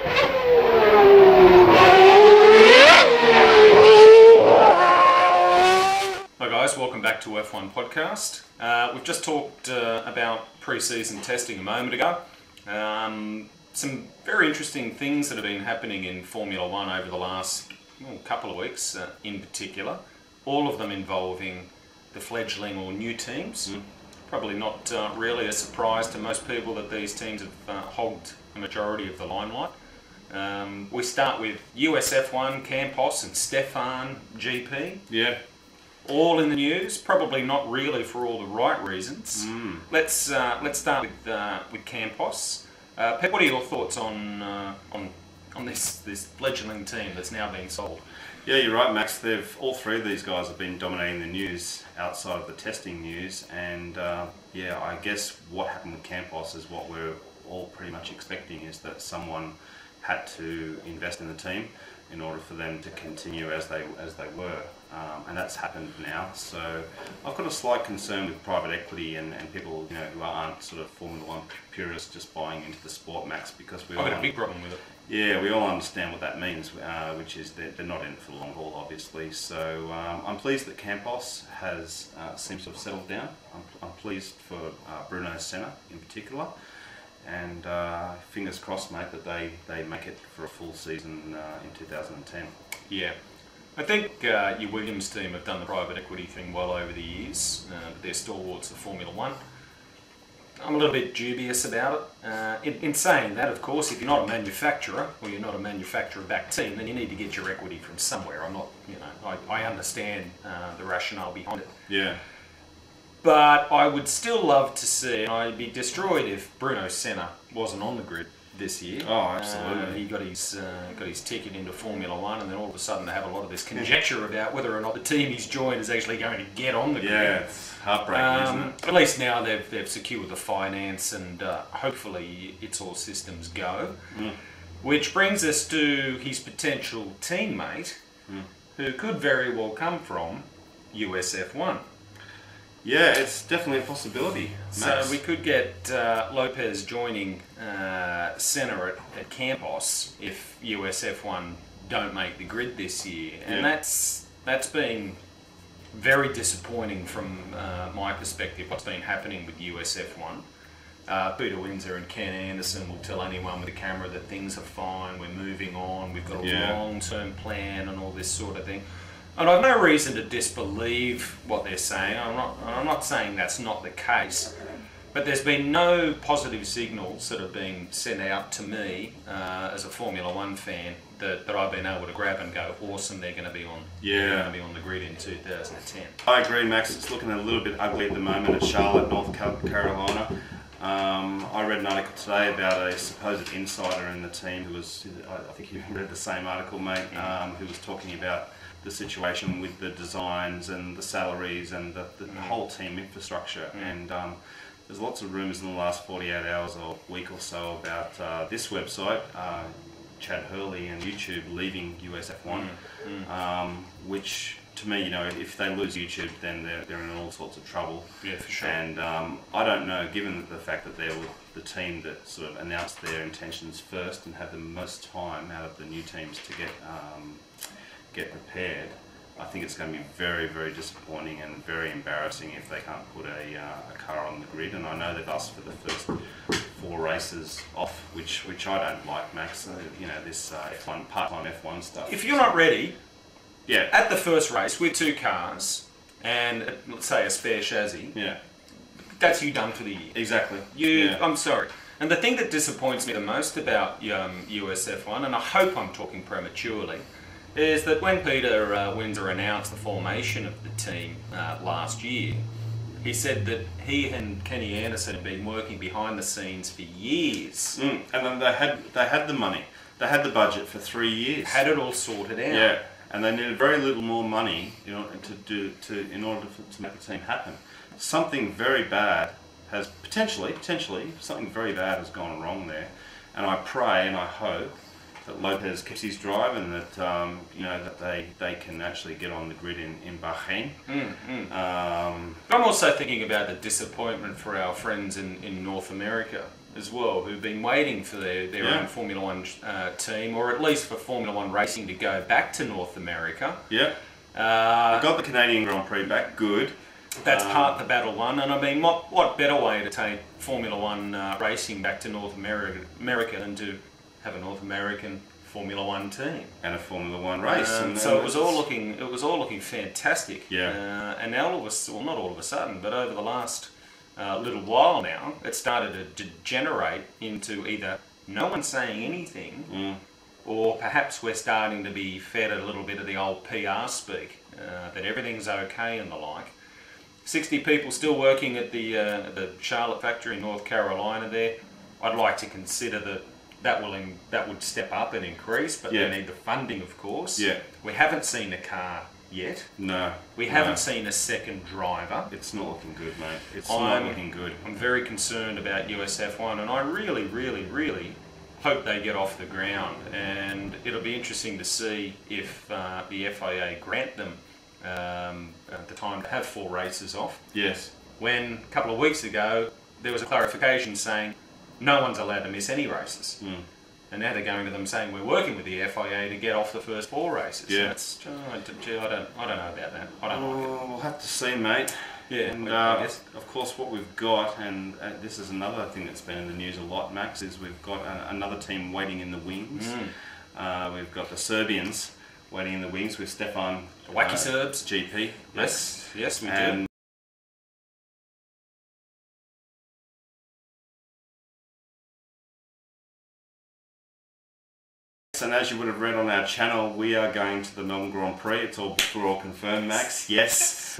Hi guys, welcome back to F1 Podcast. We've just talked about pre-season testing a moment ago. Some very interesting things that have been happening in Formula 1 over the last couple of weeks in particular. All of them involving the fledgling or new teams. Probably not really a surprise to most people that these teams have hogged the majority of the limelight. We start with USF1, Campos and Stefan GP. Yeah. All in the news, probably not really for all the right reasons. Let's start with Campos. Pep, what are your thoughts on this fledgling team that's now being sold? Yeah, you're right, Max. All three of these guys have been dominating the news outside of the testing news, and yeah, I guess what happened with Campos is what we're all pretty much expecting, is that someone had to invest in the team in order for them to continue as they were, and that's happened now. So I've got a slight concern with private equity and people, you know, who aren't sort of Formula 1 purists just buying into the sport, Max, because I've got a big problem with it. Yeah, we all understand what that means, which is that they're not in it for the long haul, obviously. So I'm pleased that Campos seems to have settled down. I'm pleased for Bruno Senna in particular, and fingers crossed, mate, that they make it for a full season in 2010. Yeah. I think your Williams team have done the private equity thing well over the years. They're stalwarts of Formula 1. I'm a little bit dubious about it. In saying that, of course, if you're not a manufacturer, or you're not a manufacturer-backed team, then you need to get your equity from somewhere. I'm not, you know, I understand the rationale behind it. Yeah. But I would still love to see, and I'd be destroyed if Bruno Senna wasn't on the grid this year. Oh, absolutely. He got his ticket into Formula 1, and then all of a sudden they have a lot of this conjecture about whether or not the team he's joined is actually going to get on the grid. Yeah, it's heartbreaking, isn't it? At least now they've secured the finance, and hopefully it's all systems go. Which brings us to his potential teammate, who could very well come from USF1. Yeah, it's definitely a possibility, Max. So we could get Lopez joining Senna at Campos if USF1 don't make the grid this year, and that's been very disappointing from my perspective. What's been happening with USF1? Peter Windsor and Ken Anderson will tell anyone with a camera that things are fine, we're moving on, we've got a long-term plan and all this sort of thing. And I've no reason to disbelieve what they're saying. I'm not saying that's not the case, but there's been no positive signals that have been sent out to me as a Formula 1 fan that I've been able to grab and go, awesome, they're going to be on. They're going to be on the grid in 2010. I agree, Max. It's looking a little bit ugly at the moment at Charlotte, North Carolina. I read an article today about a supposed insider in the team who was, I think you read the same article, mate, who was talking about the situation with the designs and the salaries and the whole team infrastructure. And there's lots of rumours in the last 48 hours or week or so about this website, Chad Hurley and YouTube leaving USF1, which to me, you know, if they lose YouTube, then they're in all sorts of trouble. Yeah, for sure. And I don't know, given the fact that they're with the team that sort of announced their intentions first and had the most time out of the new teams to get prepared, I think it's going to be very, very disappointing and very embarrassing if they can't put a car on the grid. And I know they've asked for the first 4 races off, which I don't like, Max. You know, this F1 part-time F1 stuff. If you're not ready, at the first race with 2 cars and let's say a spare chassis, that's you done for the year. Exactly. I'm sorry. And the thing that disappoints me the most about USF1, and I hope I'm talking prematurely, is that when Peter Windsor announced the formation of the team last year, he said that he and Kenny Anderson had been working behind the scenes for years. And then they had the money, they had the budget for 3 years. Had it all sorted out. Yeah, and they needed very little more money in order to make the team happen. Something very bad has potentially something very bad has gone wrong there, and I pray and I hope that Lopez keeps his drive and that you know, that they can actually get on the grid in Bahrain. I'm also thinking about the disappointment for our friends in North America. as well, who've been waiting for their own Formula One team, or at least for Formula One racing to go back to North America. Yeah. We got the Canadian Grand Prix back, good. That's part the battle won, and I mean, what better way to take Formula One racing back to North America than to have a North American Formula One team and a Formula One race? So it was all looking fantastic. Yeah. And now not all of a sudden, but over the last little while now, it started to degenerate into either no one saying anything, or perhaps we're starting to be fed a little bit of the old PR speak, that everything's okay and the like. 60 people still working at the Charlotte factory in North Carolina there. I'd like to consider that would step up and increase, but they need the funding, of course. Yeah. We haven't seen a car yet. No. We haven't seen a second driver. It's not looking good, mate. It's not looking good. I'm very concerned about USF1, and I really, really, really hope they get off the ground. And it'll be interesting to see if the FIA grant them the time to have 4 races off. Yes. When a couple of weeks ago there was a clarification saying no one's allowed to miss any races. And now they're going to them saying we're working with the FIA to get off the first 4 races. Yeah. That's, I don't know about that. I don't like it. We'll have to see, mate. Yeah, and I guess. of course what we've got, and this is another thing that's been in the news a lot, Max, is we've got another team waiting in the wings. We've got the Serbians waiting in the wings with Stefan Wacky Serbs. GP. Yes, we and do. And as you would have read on our channel, we are going to the Melbourne Grand Prix. We're all confirmed, Max. Yes.